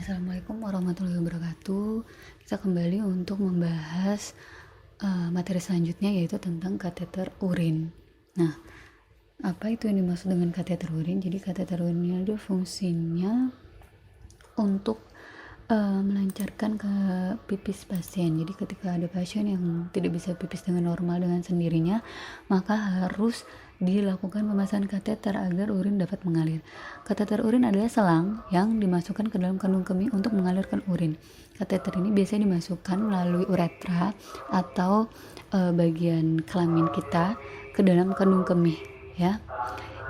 Assalamualaikum warahmatullahi wabarakatuh. Kita kembali untuk membahas materi selanjutnya, yaitu tentang kateter urin. Nah, apa itu yang dimaksud dengan kateter urin? Jadi kateter urin ini ada fungsinya untuk melancarkan ke pipis pasien. Jadi ketika ada pasien yang tidak bisa pipis dengan normal dengan sendirinya, maka harus dilakukan pemasangan kateter agar urin dapat mengalir. Kateter urin adalah selang yang dimasukkan ke dalam kandung kemih untuk mengalirkan urin. Kateter ini biasanya dimasukkan melalui uretra atau bagian kelamin kita ke dalam kandung kemih, ya.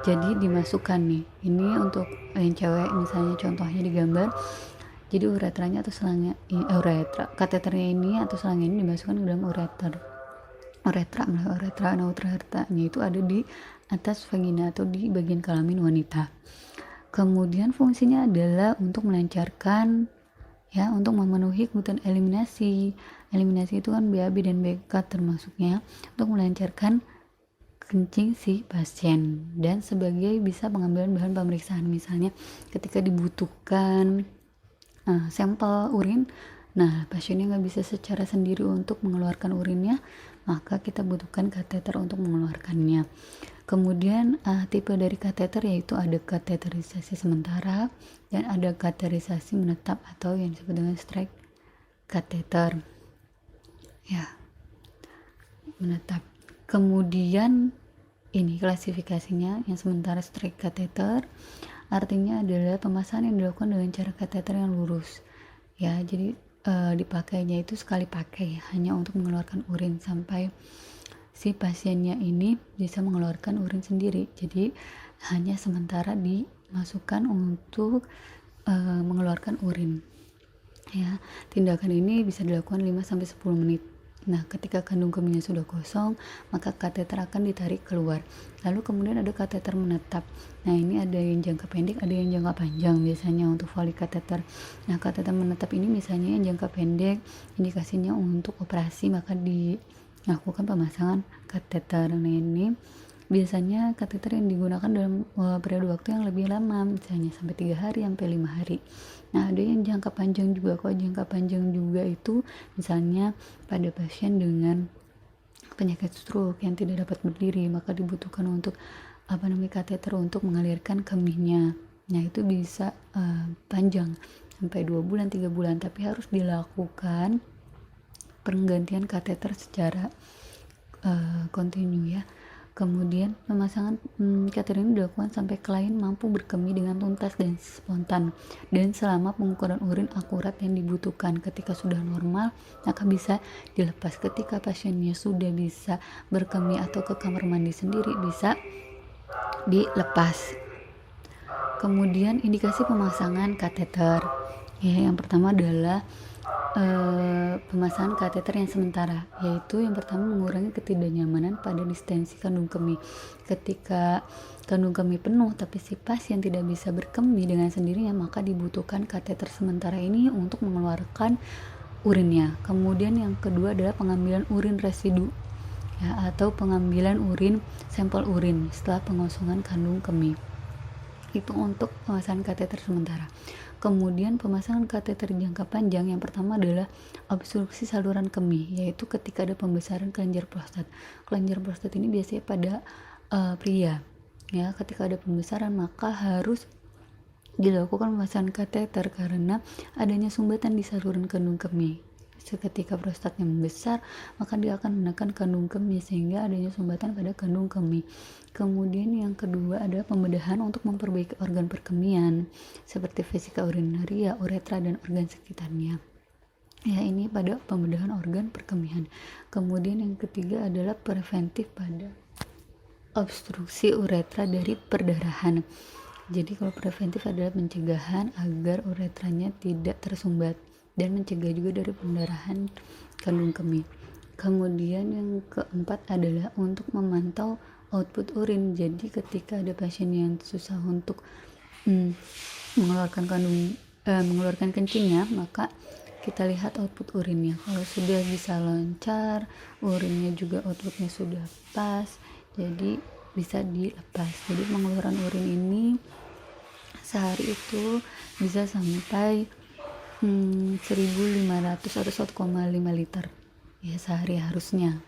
Jadi dimasukkan nih. Ini untuk yang cewek, misalnya contohnya di gambar. Jadi uretranya atau selangnya, kateternya ini atau selangnya ini dimasukkan ke dalam uretra melalui uretra. Nah, uretranya itu ada di atas vagina atau di bagian kelamin wanita. Kemudian fungsinya adalah untuk melancarkan, ya, untuk memenuhi kebutuhan eliminasi. Eliminasi itu kan BAB dan BK termasuknya, untuk melancarkan kencing si pasien dan sebagai bisa pengambilan bahan pemeriksaan, misalnya ketika dibutuhkan sampel urin. Nah, pasiennya nggak bisa secara sendiri untuk mengeluarkan urinnya, maka kita butuhkan kateter untuk mengeluarkannya. Kemudian tipe dari kateter yaitu ada kateterisasi sementara dan ada kateterisasi menetap atau yang disebut dengan strike kateter, ya, menetap. Kemudian ini klasifikasinya, yang sementara strike kateter artinya adalah pemasangan yang dilakukan dengan cara kateter yang lurus, ya. Jadi dipakainya itu sekali pakai, hanya untuk mengeluarkan urin sampai si pasiennya ini bisa mengeluarkan urin sendiri. Jadi hanya sementara dimasukkan untuk mengeluarkan urin, ya. Tindakan ini bisa dilakukan 5-10 menit. Nah, ketika kandung kemihnya sudah kosong, maka kateter akan ditarik keluar. Lalu kemudian ada kateter menetap. Nah, ini ada yang jangka pendek, ada yang jangka panjang biasanya untuk Foley kateter. Nah, kateter menetap ini misalnya yang jangka pendek, indikasinya untuk operasi, maka dilakukan pemasangan kateter. Nah, ini biasanya kateter yang digunakan dalam periode waktu yang lebih lama, misalnya sampai 3 hari sampai 5 hari. Nah, ada yang jangka panjang juga. Kalau jangka panjang juga itu misalnya pada pasien dengan penyakit stroke yang tidak dapat berdiri, maka dibutuhkan untuk kateter untuk mengalirkan kemihnya. Nah, itu bisa panjang sampai 2 bulan 3 bulan, tapi harus dilakukan penggantian kateter secara kontinu, ya. Kemudian pemasangan kateter ini dilakukan sampai klien mampu berkemih dengan tuntas dan spontan dan selama pengukuran urin akurat yang dibutuhkan. Ketika sudah normal, maka bisa dilepas. Ketika pasiennya sudah bisa berkemih atau ke kamar mandi sendiri, bisa dilepas. Kemudian indikasi pemasangan kateter, ya, yang pertama adalah pemasangan kateter yang sementara, yaitu yang pertama mengurangi ketidaknyamanan pada distensi kandung kemih. Ketika kandung kemih penuh tapi si pasien tidak bisa berkemih dengan sendirinya, maka dibutuhkan kateter sementara ini untuk mengeluarkan urinnya. Kemudian yang kedua adalah pengambilan urin residu, ya, atau pengambilan urin sampel urin setelah pengosongan kandung kemih. Itu untuk pemasangan kateter sementara. Kemudian pemasangan kateter jangka panjang, yang pertama adalah obstruksi saluran kemih, yaitu ketika ada pembesaran kelenjar prostat. Kelenjar prostat ini biasanya pada pria, ya. Ketika ada pembesaran, maka harus dilakukan pemasangan kateter karena adanya sumbatan di saluran kandung kemih. Ketika prostatnya membesar, maka dia akan menekan kandung kemih sehingga adanya sumbatan pada kandung kemih. Kemudian yang kedua adalah pembedahan untuk memperbaiki organ perkemihan seperti vesika urinaria, uretra, dan organ sekitarnya. Ya, ini pada pembedahan organ perkemihan. Kemudian yang ketiga adalah preventif pada obstruksi uretra dari perdarahan. Jadi kalau preventif adalah pencegahan agar uretranya tidak tersumbat dan mencegah juga dari pendarahan kandung kemih. Kemudian yang keempat adalah untuk memantau output urin. Jadi ketika ada pasien yang susah untuk mengeluarkan kencingnya, maka kita lihat output urinnya. Kalau sudah bisa lancar, urinnya juga outputnya sudah pas, jadi bisa dilepas. Jadi pengeluaran urin ini sehari itu bisa sampai 1.500 atau 1,5 liter ya sehari harusnya.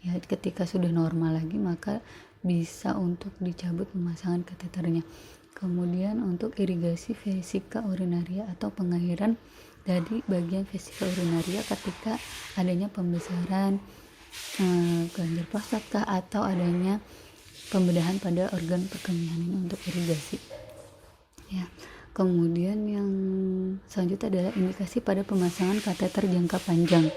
Ya ketika sudah normal lagi maka bisa untuk dicabut pemasangan kateternya. Kemudian untuk irigasi vesika urinaria atau pengairan dari bagian vesika urinaria ketika adanya pembesaran kelenjar prostata atau adanya pembedahan pada organ perkemihan ini untuk irigasi ya. Kemudian yang selanjutnya adalah indikasi pada pemasangan kateter jangka panjang.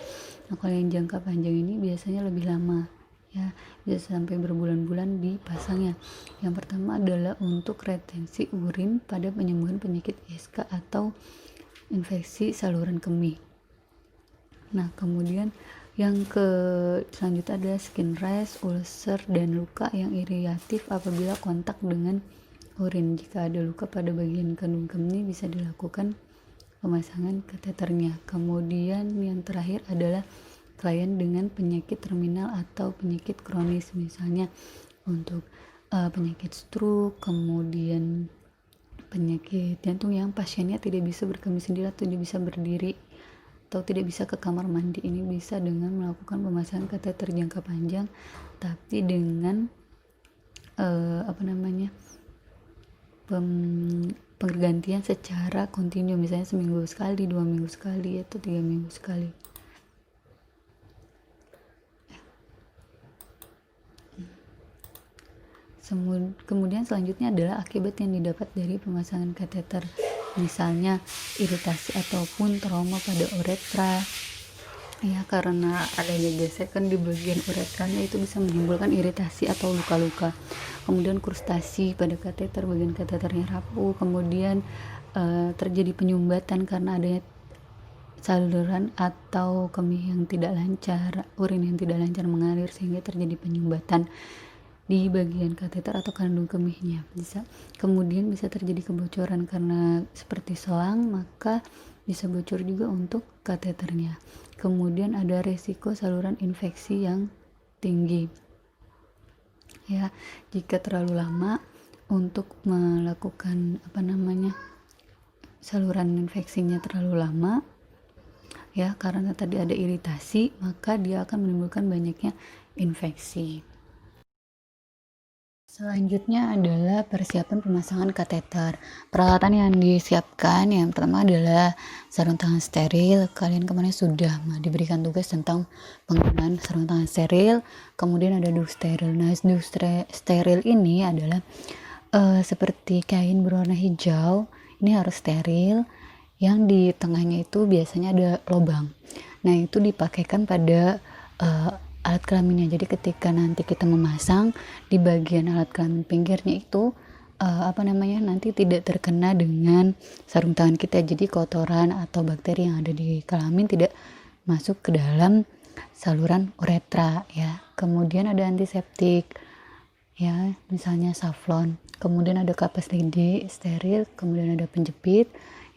Nah kalau yang jangka panjang ini biasanya lebih lama ya, bisa sampai berbulan-bulan dipasangnya. Yang pertama adalah untuk retensi urin pada penyembuhan penyakit ISK atau infeksi saluran kemih. Nah kemudian yang selanjutnya adalah skin rash, ulcer, dan luka yang iriatif apabila kontak dengan urin. Jika ada luka pada bagian kandung kemih bisa dilakukan pemasangan kateternya. Kemudian yang terakhir adalah klien dengan penyakit terminal atau penyakit kronis, misalnya untuk penyakit stroke, kemudian penyakit jantung yang pasiennya tidak bisa berkemih sendiri atau tidak bisa berdiri atau tidak bisa ke kamar mandi. Ini bisa dengan melakukan pemasangan kateter jangka panjang tapi dengan pergantian secara kontinu, misalnya seminggu sekali, 2 minggu sekali, atau 3 minggu sekali. Kemudian selanjutnya adalah akibat yang didapat dari pemasangan kateter, misalnya iritasi ataupun trauma pada uretra ya, karena adanya gesekan di bagian uretranya itu bisa menimbulkan iritasi atau luka-luka. Kemudian krustasi pada kateter, bagian kateternya rapuh. Kemudian terjadi penyumbatan karena adanya saluran atau kemih yang tidak lancar, urin yang tidak lancar mengalir sehingga terjadi penyumbatan di bagian kateter atau kandung kemihnya. Kemudian bisa terjadi kebocoran karena seperti selang, maka bisa bocor juga untuk kateternya. Kemudian ada resiko saluran infeksi yang tinggi ya, jika terlalu lama untuk melakukan saluran infeksinya terlalu lama ya, karena tadi ada iritasi, maka dia akan menimbulkan banyaknya infeksi. Selanjutnya adalah persiapan pemasangan kateter. Peralatan yang disiapkan yang pertama adalah sarung tangan steril. Kalian kemarin sudah diberikan tugas tentang penggunaan sarung tangan steril. Kemudian ada dus steril. Nah, dus steril ini adalah seperti kain berwarna hijau. Ini harus steril. Yang di tengahnya itu biasanya ada lubang. Nah, itu dipakaikan pada alat kelaminnya. Jadi ketika nanti kita memasang di bagian alat kelamin pinggirnya itu nanti tidak terkena dengan sarung tangan kita. Jadi kotoran atau bakteri yang ada di kelamin tidak masuk ke dalam saluran uretra ya. Kemudian ada antiseptik ya, misalnya Safflon. Kemudian ada kapas lidi steril, kemudian ada penjepit.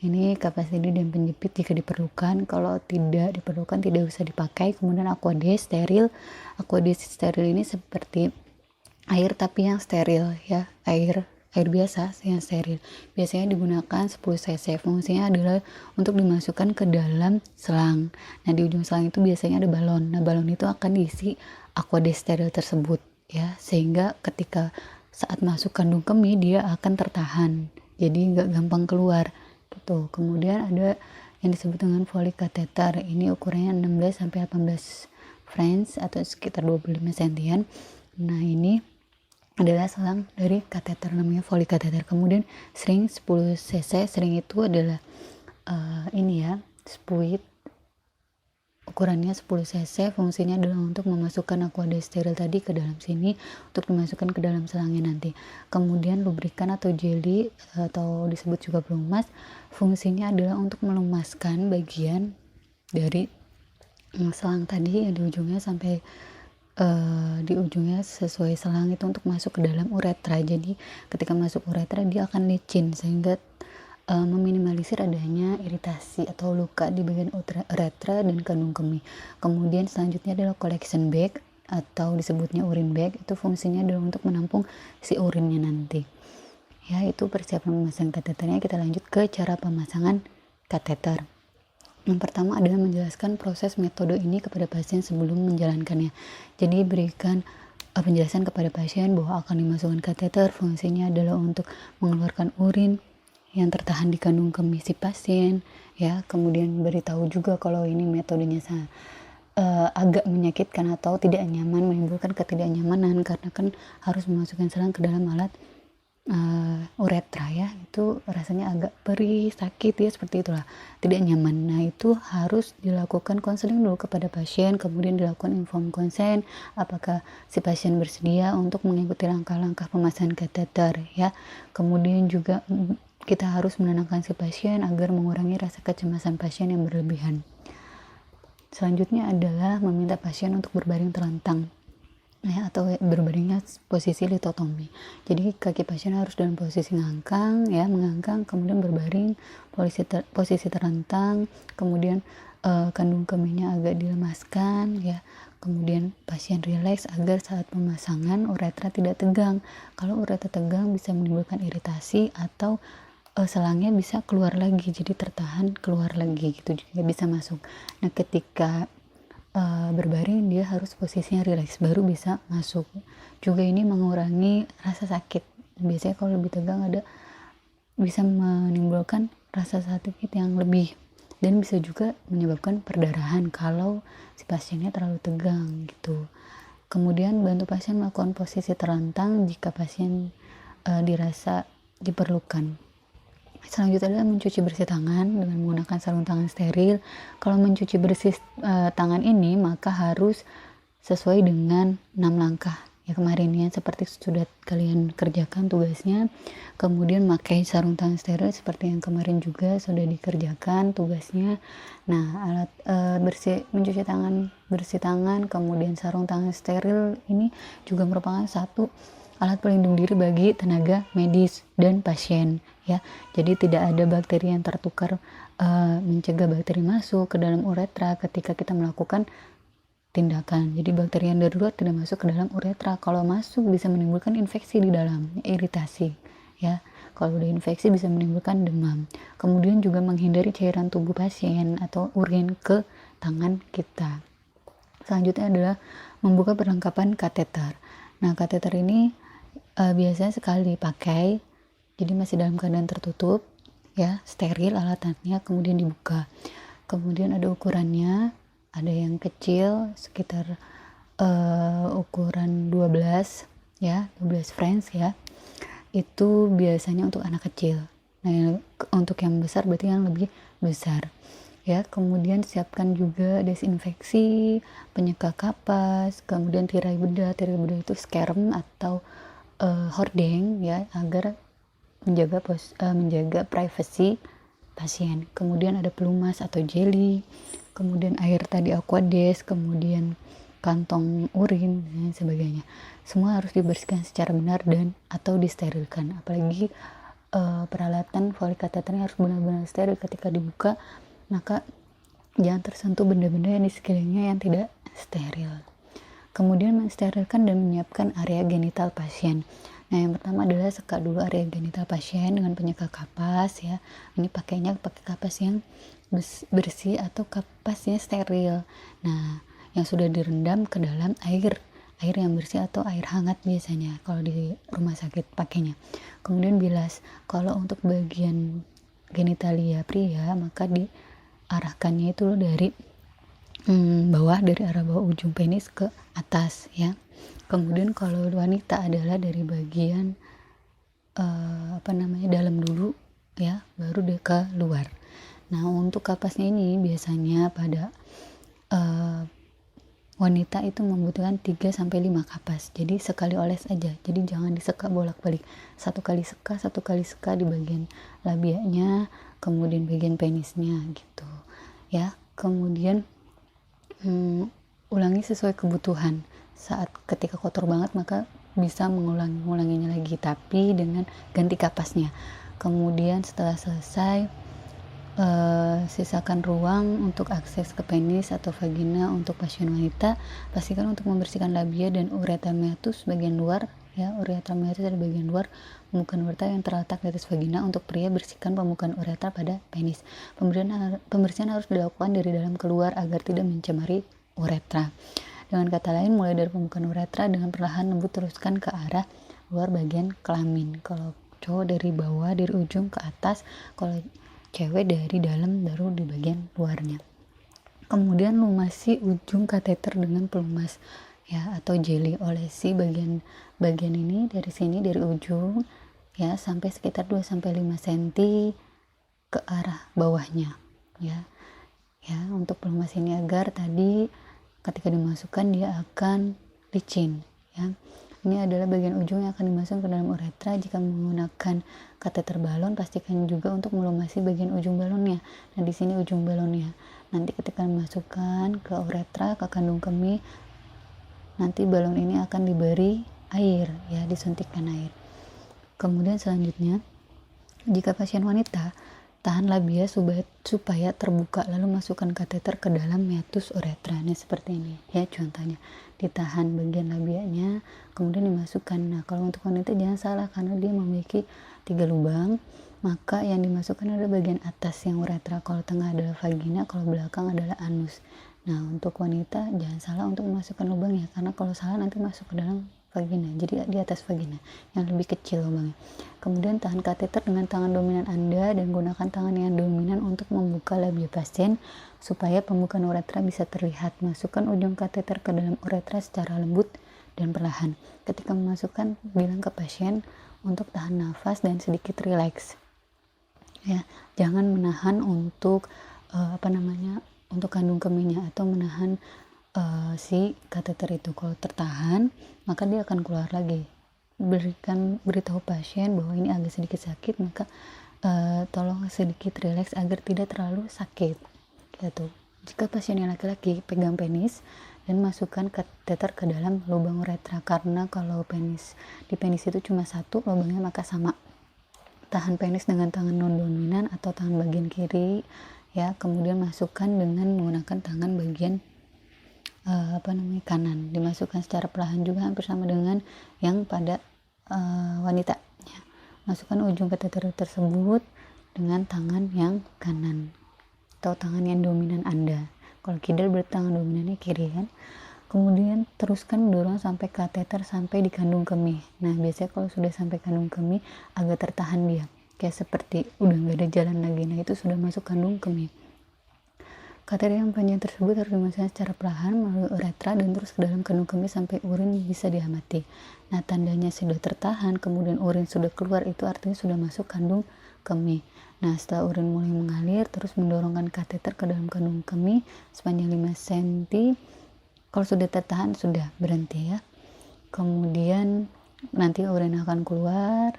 Ini kapas lidi dan penjepit jika diperlukan. Kalau tidak diperlukan tidak usah dipakai. Kemudian Aquades steril. Aquades steril ini seperti air tapi yang steril ya, air biasa yang steril. Biasanya digunakan 10 cc. Fungsinya adalah untuk dimasukkan ke dalam selang. Nah, di ujung selang itu biasanya ada balon. Nah, balon itu akan diisi Aquades steril tersebut ya, sehingga ketika saat masuk kandung kemih dia akan tertahan. Jadi nggak gampang keluar. Gitu. Kemudian ada yang disebut dengan Foley catheter. Ini ukurannya 16 sampai 18 French atau sekitar 25 cm. Nah, ini adalah selang dari kateter, namanya Foley catheter. Kemudian sering 10 cc. Sering itu adalah spuit. Ukurannya 10 cc. Fungsinya adalah untuk memasukkan Aquades steril tadi ke dalam sini untuk dimasukkan ke dalam selangnya nanti. Kemudian lubrikan atau jelly atau disebut juga pelumas. Fungsinya adalah untuk melumaskan bagian dari selang tadi yang di ujungnya sampai di ujungnya sesuai selang itu untuk masuk ke dalam uretra. Jadi ketika masuk uretra dia akan licin sehingga meminimalisir adanya iritasi atau luka di bagian uretra dan kandung kemih. Kemudian selanjutnya adalah collection bag atau disebutnya urine bag. Itu fungsinya adalah untuk menampung si urinnya nanti. Ya, itu persiapan pemasangan kateternya. Kita lanjut ke cara pemasangan kateter. Yang pertama adalah menjelaskan proses metode ini kepada pasien sebelum menjalankannya. Jadi berikan penjelasan kepada pasien bahwa akan dimasukkan kateter, fungsinya adalah untuk mengeluarkan urin yang tertahan di kandung kemih si pasien, ya. Kemudian beritahu juga kalau ini metodenya agak menyakitkan atau tidak nyaman, menimbulkan ketidaknyamanan karena kan harus memasukkan selang ke dalam alat uretra, ya. Itu rasanya agak perih, sakit, ya, seperti itulah, tidak nyaman. Nah, itu harus dilakukan konseling dulu kepada pasien, kemudian dilakukan informed consent, apakah si pasien bersedia untuk mengikuti langkah-langkah pemasangan kateter, ya. Kemudian juga kita harus menenangkan si pasien agar mengurangi rasa kecemasan pasien yang berlebihan. Selanjutnya adalah meminta pasien untuk berbaring terlentang, ya, atau berbaringnya posisi litotomi. Jadi kaki pasien harus dalam posisi ngangkang, ya, mengangkang, kemudian berbaring, posisi terlentang, kemudian kandung kemihnya agak dilemaskan, ya. Kemudian pasien rileks agar saat pemasangan uretra tidak tegang. Kalau uretra tegang bisa menimbulkan iritasi atau selangnya bisa keluar lagi, jadi tertahan keluar lagi gitu, juga bisa masuk. Nah, ketika berbaring dia harus posisinya rileks baru bisa masuk. Juga ini mengurangi rasa sakit. Biasanya kalau lebih tegang bisa menimbulkan rasa sakit yang lebih, dan bisa juga menyebabkan perdarahan kalau si pasiennya terlalu tegang gitu. Kemudian bantu pasien melakukan posisi terlentang jika pasien dirasa diperlukan. Selanjutnya adalah mencuci bersih tangan dengan menggunakan sarung tangan steril. Kalau mencuci bersih tangan ini maka harus sesuai dengan 6 langkah ya kemarin, ya, seperti sudah kalian kerjakan tugasnya. Kemudian pakai sarung tangan steril seperti yang kemarin juga sudah dikerjakan tugasnya. Nah, alat mencuci tangan, bersih tangan, kemudian sarung tangan steril ini juga merupakan satu alat pelindung diri bagi tenaga medis dan pasien, ya. Jadi tidak ada bakteri yang tertukar, mencegah bakteri masuk ke dalam uretra ketika kita melakukan tindakan. Jadi bakteri yang darurat tidak masuk ke dalam uretra. Kalau masuk bisa menimbulkan infeksi di dalam, iritasi, ya. Kalau udah infeksi bisa menimbulkan demam. Kemudian juga menghindari cairan tubuh pasien atau urin ke tangan kita. Selanjutnya adalah membuka perlengkapan kateter. Nah, kateter ini biasanya sekali dipakai, jadi masih dalam keadaan tertutup, ya, steril alatannya, kemudian dibuka. Kemudian ada ukurannya, ada yang kecil sekitar ukuran 12, ya, 12 French, ya. Itu biasanya untuk anak kecil. Nah, untuk yang besar berarti yang lebih besar, ya. Kemudian siapkan juga desinfeksi, penyeka kapas, kemudian tirai bedah itu skerm atau hordeng, ya, agar menjaga privasi pasien. Kemudian ada pelumas atau jelly, kemudian air tadi Aquades, kemudian kantong urin dan sebagainya. Semua harus dibersihkan secara benar dan atau disterilkan. Apalagi peralatan Foley kateternya harus benar-benar steril. Ketika dibuka maka jangan tersentuh benda-benda yang di sekelilingnya yang tidak steril. Kemudian mensterilkan dan menyiapkan area genital pasien. Nah, yang pertama adalah sekat dulu area genital pasien dengan penyeka kapas, ya. Ini pakainya pakai kapas yang bersih atau kapasnya steril. Nah, yang sudah direndam ke dalam air yang bersih atau air hangat biasanya kalau di rumah sakit pakainya. Kemudian bilas. Kalau untuk bagian genitalia pria maka diarahkannya itu dari dari arah bawah ujung penis ke atas, ya. Kemudian kalau wanita adalah dari bagian dalam dulu, ya, baru dia ke luar. Nah, untuk kapasnya ini biasanya pada wanita itu membutuhkan 3-5 kapas. Jadi sekali oles aja. Jadi jangan diseka bolak-balik. Satu kali seka di bagian labianya, kemudian bagian penisnya gitu, ya. Kemudian ulangi sesuai kebutuhan. Saat ketika kotor banget maka bisa mengulanginya lagi, tapi dengan ganti kapasnya. Kemudian setelah selesai sisakan ruang untuk akses ke penis atau vagina untuk pasien wanita. Pastikan untuk membersihkan labia dan ureter meatus bagian luar ya. Uretra majus dari bagian luar pembukaan uretra yang terletak di atas vagina. Untuk pria, bersihkan pembukaan uretra pada penis. Pembersihan harus dilakukan dari dalam keluar agar tidak mencemari uretra. Dengan kata lain, mulai dari pembukaan uretra dengan perlahan lembut teruskan ke arah luar bagian kelamin. Kalau cowok dari bawah, dari ujung ke atas, kalau cewek dari dalam baru di bagian luarnya. Kemudian lumasi ujung kateter dengan pelumas, ya, atau jeli. Olesi bagian ini dari sini, dari ujung, ya, sampai sekitar 2-5 cm ke arah bawahnya, ya. Ya, untuk pelumas ini agar tadi ketika dimasukkan dia akan licin, ya. Ini adalah bagian ujung yang akan dimasukkan ke dalam uretra. Jika menggunakan kateter balon, pastikan juga untuk melumasi bagian ujung balonnya. Nah, di sini ujung balonnya. Nanti ketika dimasukkan ke uretra, ke kandung kemih, nanti balon ini akan diberi air, ya, disuntikkan air. Kemudian selanjutnya, jika pasien wanita, tahan labia supaya terbuka, lalu masukkan kateter ke dalam meatus uretra. Nah, seperti ini, ya, contohnya. Ditahan bagian labianya, kemudian dimasukkan. Nah, kalau untuk wanita jangan salah, karena dia memiliki 3 lubang, maka yang dimasukkan adalah bagian atas yang uretra. Kalau tengah adalah vagina, kalau belakang adalah anus. Nah, untuk wanita jangan salah untuk memasukkan lubangnya, karena kalau salah nanti masuk ke dalam vagina, jadi di atas vagina yang lebih kecil lubangnya. Kemudian tahan kateter dengan tangan dominan Anda dan gunakan tangan yang dominan untuk membuka labia pasien supaya pembukaan uretra bisa terlihat. Masukkan ujung kateter ke dalam uretra secara lembut dan perlahan. Ketika memasukkan, bilang ke pasien untuk tahan nafas dan sedikit rileks, ya. Jangan menahan untuk untuk kandung kemihnya atau menahan si kateter itu. Kalau tertahan, maka dia akan keluar lagi. Beritahu pasien bahwa ini agak sedikit sakit, maka tolong sedikit rileks agar tidak terlalu sakit, gitu. Jika pasien yang laki-laki, pegang penis dan masukkan kateter ke dalam lubang uretra, karena kalau di penis itu cuma satu lubangnya, maka sama. Tahan penis dengan tangan non dominan atau tangan bagian kiri, ya. Kemudian masukkan dengan menggunakan tangan bagian kanan. Dimasukkan secara perlahan juga, hampir sama dengan yang pada wanita, ya. Masukkan ujung kateter tersebut dengan tangan yang kanan atau tangan yang dominan Anda. Kalau kidal berarti tangan dominannya kiri, kan. Kemudian teruskan mendorong sampai kateter sampai di kandung kemih. Nah, biasanya kalau sudah sampai kandung kemih agak tertahan dia, kayak seperti udah nggak ada jalan lagi. Nah, itu sudah masuk kandung kemih. Kateter yang panjang tersebut harus dimasukkan secara perlahan melalui uretra dan terus ke dalam kandung kemih sampai urin bisa diamati. Nah, tandanya sudah tertahan kemudian urin sudah keluar, itu artinya sudah masuk kandung kemih. Nah, setelah urin mulai mengalir, terus mendorongkan kateter ke dalam kandung kemih sepanjang 5 cm. Kalau sudah tertahan, sudah berhenti, ya. Kemudian nanti urin akan keluar.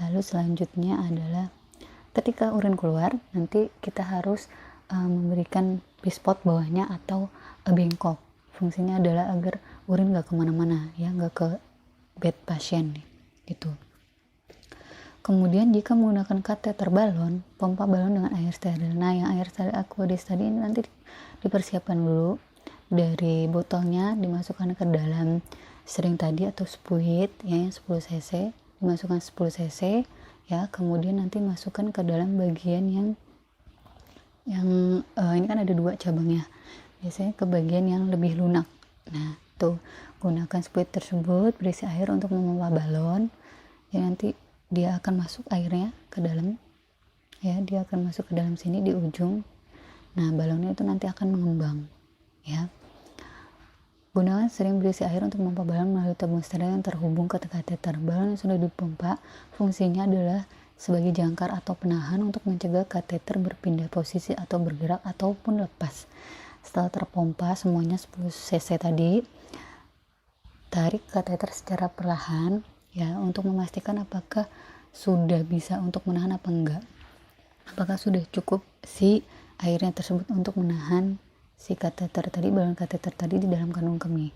Lalu selanjutnya adalah ketika urin keluar, nanti kita harus memberikan bispot bawahnya atau bengkok. Fungsinya adalah agar urin gak kemana-mana, ya, gak ke bed pasien, gitu. Kemudian jika menggunakan kateter balon, pompa balon dengan air steril. Nah, yang air steril Aquadis tadi ini nanti dipersiapkan dulu. Dari botolnya dimasukkan ke dalam sering tadi atau spuit, ya, 10 cc. Dimasukkan 10 cc, ya. Kemudian nanti masukkan ke dalam bagian yang ini kan ada 2 cabangnya, biasanya ke bagian yang lebih lunak. Nah, tuh gunakan spuit tersebut berisi air untuk memompa balon, ya. Nanti dia akan masuk airnya ke dalam, ya, dia akan masuk ke dalam sini di ujung. Nah, balonnya itu nanti akan mengembang, ya. Gunakan sering berisi air untuk memompa balon melalui tabung steril yang terhubung ke kateter. Balon yang sudah dipompa fungsinya adalah sebagai jangkar atau penahan untuk mencegah kateter berpindah posisi atau bergerak ataupun lepas. Setelah terpompa semuanya 10 cc tadi, tarik kateter secara perlahan, ya, untuk memastikan apakah sudah bisa untuk menahan apa enggak. Apakah sudah cukup si airnya tersebut untuk menahan si kateter tadi, balon kateter tadi di dalam kandung kemih.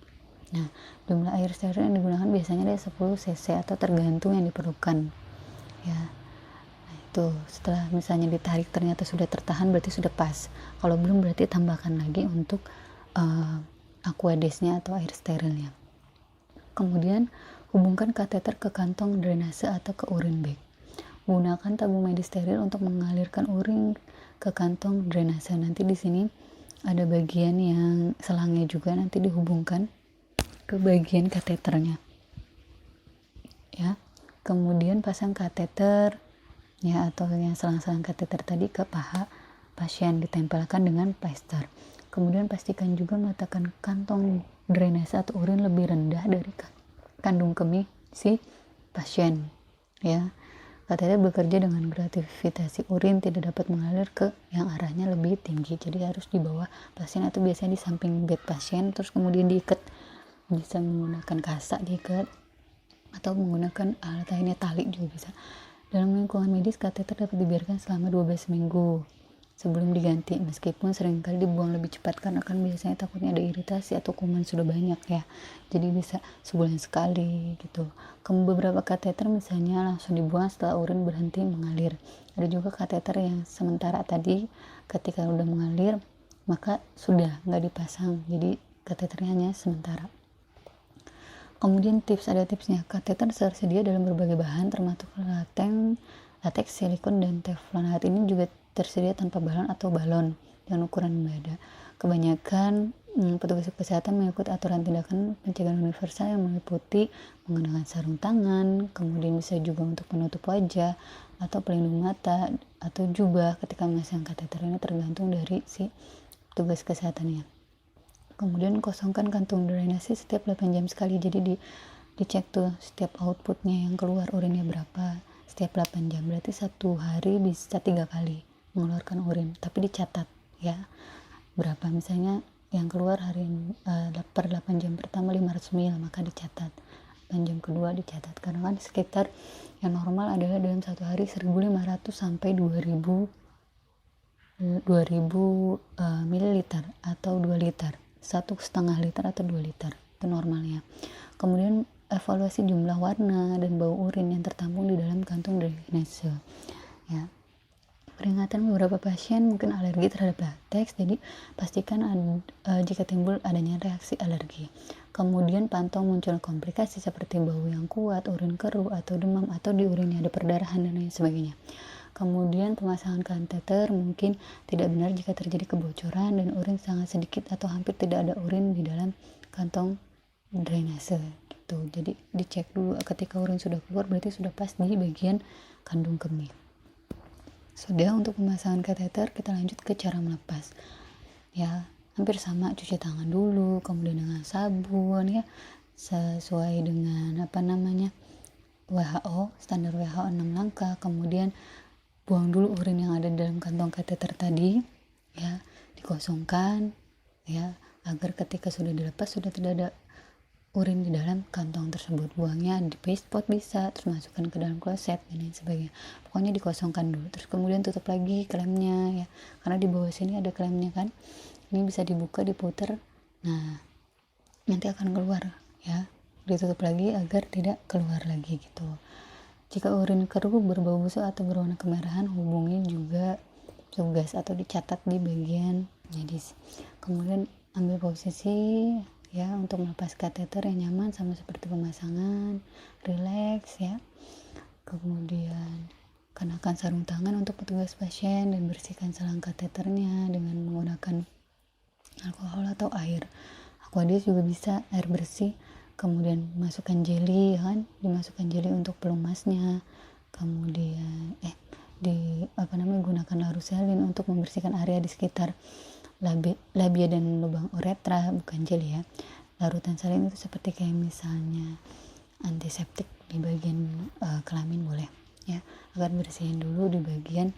Nah, jumlah air steril yang digunakan biasanya dari 10 cc atau tergantung yang diperlukan, ya. Tuh, setelah misalnya ditarik ternyata sudah tertahan, berarti sudah pas. Kalau belum, berarti tambahkan lagi untuk Aquadesnya atau air sterilnya. Kemudian Hubungkan kateter ke kantong drainase atau ke urin bag. Gunakan tabung medis steril untuk mengalirkan urin ke kantong drainase. Nanti di sini ada bagian yang selangnya juga nanti dihubungkan ke bagian kateternya. Ya. Kemudian pasang kateter ya atau yang selang-selang kateter tadi ke paha pasien, ditempelkan dengan plester. Kemudian pastikan juga meletakkan kantong drainase atau urin lebih rendah dari kandung kemih si pasien ya. Kateter bekerja dengan gravitasi urin tidak dapat mengalir ke yang arahnya lebih tinggi, jadi harus di bawah pasien atau biasanya di samping bed pasien, terus kemudian diikat, bisa menggunakan kasak diikat atau menggunakan alat lainnya, tali juga bisa. Dalam lingkungan medis, kateter dapat dibiarkan selama 12 minggu sebelum diganti, meskipun seringkali dibuang lebih cepat karena kan biasanya takutnya ada iritasi atau kuman sudah banyak ya, jadi bisa sebulan sekali gitu. Beberapa kateter misalnya langsung dibuang setelah urin berhenti mengalir. Ada juga kateter yang sementara tadi ketika udah mengalir maka sudah nggak dipasang, jadi kateternya hanya sementara. Kemudian ada tipsnya. Kateter tersedia dalam berbagai bahan termasuk latex, silikon, dan teflon. Alat ini juga tersedia tanpa balon atau balon dengan ukuran berbeda. Kebanyakan petugas kesehatan mengikuti aturan tindakan pencegahan universal yang meliputi menggunakan sarung tangan, kemudian bisa juga untuk penutup wajah atau pelindung mata atau jubah ketika memasang kateter. Ini tergantung dari si petugas kesehatannya. Kemudian kosongkan kantung drainase setiap 8 jam sekali, jadi dicek tuh setiap outputnya yang keluar urinnya berapa setiap 8 jam, berarti satu hari bisa 3 kali mengeluarkan urin, tapi dicatat ya berapa, misalnya yang keluar hari per 8 jam pertama 500 ml, maka dicatat 8 jam kedua dicatat, karena kan sekitar yang normal adalah dalam satu hari 1500 sampai 2000 ml atau 2 liter, 1,5 liter atau 2 liter itu normalnya. Kemudian evaluasi jumlah warna dan bau urin yang tertampung di dalam kantung drainase ya. Peringatan, beberapa pasien mungkin alergi terhadap latex, jadi pastikan jika timbul adanya reaksi alergi. Kemudian pantau muncul komplikasi seperti bau yang kuat, urin keruh atau demam, atau di urinnya ada perdarahan dan lain sebagainya. Kemudian pemasangan kateter mungkin tidak benar jika terjadi kebocoran dan urin sangat sedikit atau hampir tidak ada urin di dalam kantong drainase gitu. Jadi dicek dulu, ketika urin sudah keluar berarti sudah pas di bagian kandung kemih. Sudah untuk pemasangan kateter, kita lanjut ke cara melepas ya. Hampir sama, cuci tangan dulu, kemudian dengan sabun ya, sesuai dengan WHO, standar WHO 6 langkah. Kemudian buang dulu urin yang ada dalam kantong kateter tadi ya, dikosongkan ya, agar ketika sudah dilepas sudah tidak ada urin di dalam kantong tersebut. Buangnya di paste pot bisa, terus masukkan ke dalam kloset dan lain sebagainya. Pokoknya dikosongkan dulu, terus kemudian tutup lagi klemnya ya, karena di bawah sini ada klemnya kan, ini bisa dibuka, diputer, nah nanti akan keluar ya, ditutup lagi agar tidak keluar lagi gitu. Jika urin keruh, berbau busuk atau berwarna kemerahan, hubungi juga petugas atau dicatat di bagian medis. Kemudian ambil posisi ya untuk melepas kateter yang nyaman sama seperti pemasangan, rileks ya. Kemudian kenakan sarung tangan untuk petugas pasien dan bersihkan selang kateternya dengan menggunakan alkohol atau air. Aquadis juga bisa, air bersih. Kemudian masukkan jeli kan, dimasukkan jeli untuk pelumasnya. Kemudian gunakan laruselin untuk membersihkan area di sekitar labia dan lubang uretra, bukan jeli ya. Larutan salin itu seperti kayak misalnya antiseptik di bagian kelamin boleh ya, agar bersihin dulu di bagian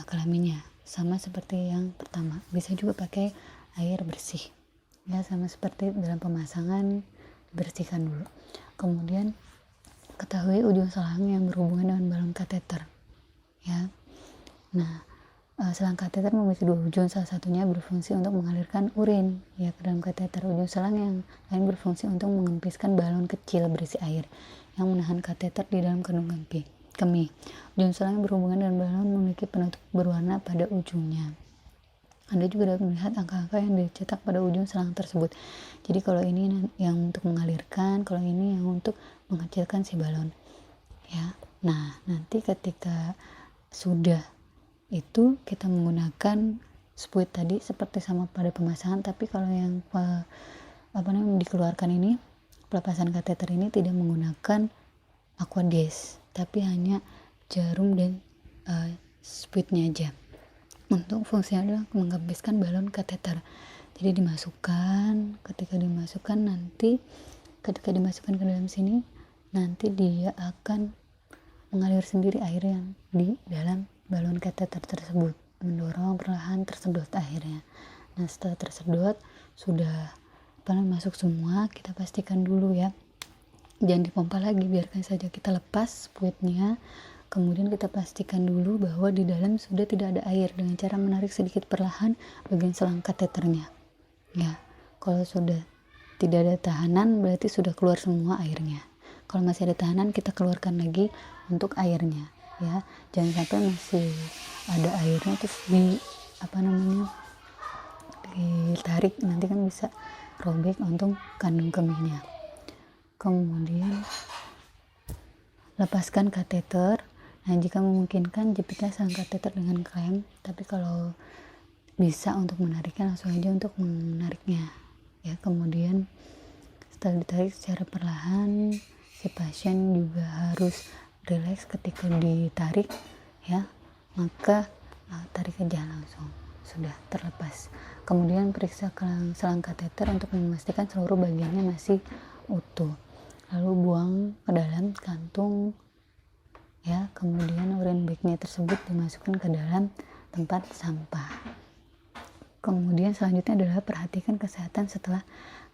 kelaminnya, sama seperti yang pertama. Bisa juga pakai air bersih ya, sama seperti dalam pemasangan, bersihkan dulu. Kemudian ketahui ujung selang yang berhubungan dengan balon kateter ya. Nah, selang kateter memiliki 2 ujung, salah satunya berfungsi untuk mengalirkan urin ya ke dalam kateter. Ujung selang yang lain berfungsi untuk mengempiskan balon kecil berisi air yang menahan kateter di dalam kandung kemih. Ujung selang yang berhubungan dengan balon memiliki penutup berwarna pada ujungnya. Anda juga dapat melihat angka-angka yang dicetak pada ujung selang tersebut. Jadi kalau ini yang untuk mengalirkan, kalau ini yang untuk mengecilkan si balon. Ya. Nah, nanti ketika sudah itu kita menggunakan spuit tadi seperti sama pada pemasangan, tapi kalau yang dikeluarkan ini, pelepasan kateter ini tidak menggunakan aquades, tapi hanya jarum dan spuitnya aja. Untuk fungsinya adalah menghabiskan balon kateter. Jadi dimasukkan, ketika dimasukkan ke dalam sini, nanti dia akan mengalir sendiri air yang di dalam balon kateter tersebut, mendorong perlahan tersedot airnya. Nah, setelah tersedot sudah masuk semua, kita pastikan dulu ya, jangan dipompa lagi, biarkan saja kita lepas spuitnya. Kemudian kita pastikan dulu bahwa di dalam sudah tidak ada air dengan cara menarik sedikit perlahan bagian selang kateternya. Ya, kalau sudah tidak ada tahanan berarti sudah keluar semua airnya. Kalau masih ada tahanan, kita keluarkan lagi untuk airnya. Ya, jangan sampai masih ada airnya terus ditarik, nanti kan bisa robek untuk kandung kemihnya. Kemudian lepaskan kateter. Nah, jika memungkinkan jepitlah selang kateter dengan klem, tapi kalau bisa untuk menariknya langsung aja untuk menariknya ya. Kemudian setelah ditarik secara perlahan, si pasien juga harus rileks ketika ditarik ya, maka tarik aja langsung, sudah terlepas. Kemudian periksa selang kateter untuk memastikan seluruh bagiannya masih utuh, lalu buang ke dalam kantung ya. Kemudian urin bagnya tersebut dimasukkan ke dalam tempat sampah. Kemudian selanjutnya adalah perhatikan kesehatan setelah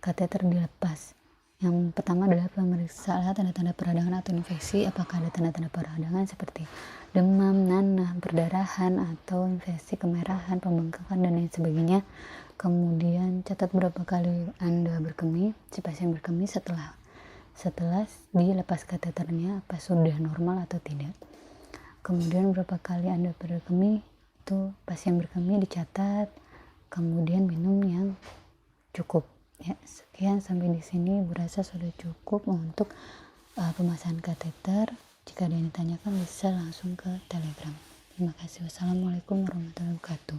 kateter dilepas. Yang pertama adalah pemeriksa tanda-tanda peradangan atau infeksi. Apakah ada tanda-tanda peradangan seperti demam, nanah, perdarahan, atau infeksi kemerahan, pembengkakan, dan lain sebagainya. Kemudian catat berapa kali Anda berkemih, si pasien berkemih setelah dilepas kateternya, apa sudah normal atau tidak. Kemudian berapa kali Anda berkemih, itu pasien berkemih dicatat. Kemudian minum yang cukup ya. Sekian, sampai di sini Bu rasa sudah cukup untuk pemasangan kateter. Jika ada yang ditanyakan bisa langsung ke Telegram. Terima kasih. Wassalamualaikum warahmatullahi wabarakatuh.